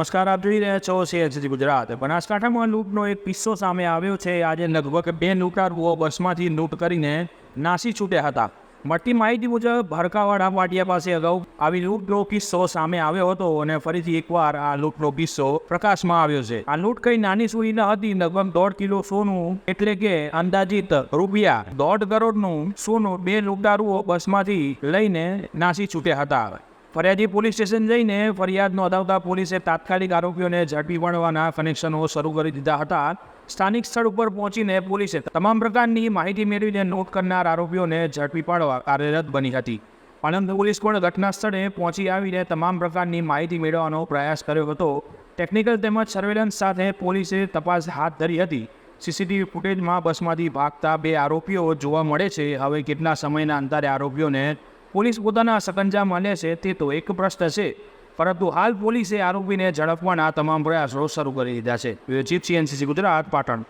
નમસ્કાર, આપ જોઈ રહ્યા છો CNCC ગુજરાત। બનાસકાંઠામાં લૂંટનો એક કિસ્સો સામે આવ્યો છે। આજે લગભગ 2 લૂંટારુઓ બસમાંથી લૂંટ કરીને નાસી છૂટ્યા હતા। મળતી માહિતી મુજબ ભરકાવાડા પાટિયા પાસે અગાઉ આવી લૂંટનો કિસ્સો સામે આવ્યો હતો અને ફરીથી એકવાર આ લૂંટનો કિસ્સો પ્રકાશમાં આવ્યો છે। આ લૂંટ કઈ નાની સૂઈ ન હતી। લગભગ 1.5 કિલો સોનું એટલે કે અંદાજિત રૂપિયા 1.5 કરોડનું સોનું 2 લૂંટારુઓ બસમાંથી લઈને નાસી છૂટ્યા હતા। ફરિયાદી પોલીસ સ્ટેશન જઈને ફરિયાદ નોંધાવતા પોલીસે તાત્કાલિક આરોપીઓને ઝડપી પાડવાના કનેક્શનો શરૂ કરી દીધા હતા। સ્થાનિક સ્થળ ઉપર પહોંચીને પોલીસે તમામ પ્રકારની માહિતી મેળવીને લૂંટ કરનાર આરોપીઓને ઝડપી પાડવા કાર્યરત બની હતી। પાલનપુર પોલીસ પણ ઘટના સ્થળે પહોંચી આવીને તમામ પ્રકારની માહિતી મેળવવાનો પ્રયાસ કર્યો હતો। ટેકનિકલ તેમજ સર્વેલન્સ સાથે પોલીસે તપાસ હાથ ધરી હતી। સીસીટીવી ફૂટેજમાં બસમાંથી ભાગતા 2 આરોપીઓ જોવા મળે છે। હવે કેટલા સમયના અંતરે આરોપીઓને પોલીસ પોતાના સકંજામાં લે છે તે તો એક પ્રશ્ન છે, પરંતુ હાલ પોલીસે આરોપીને ઝડપવાના તમામ પ્રયાસો શરૂ કરી દીધા છે। CNCC ગુજરાત, પાટણ।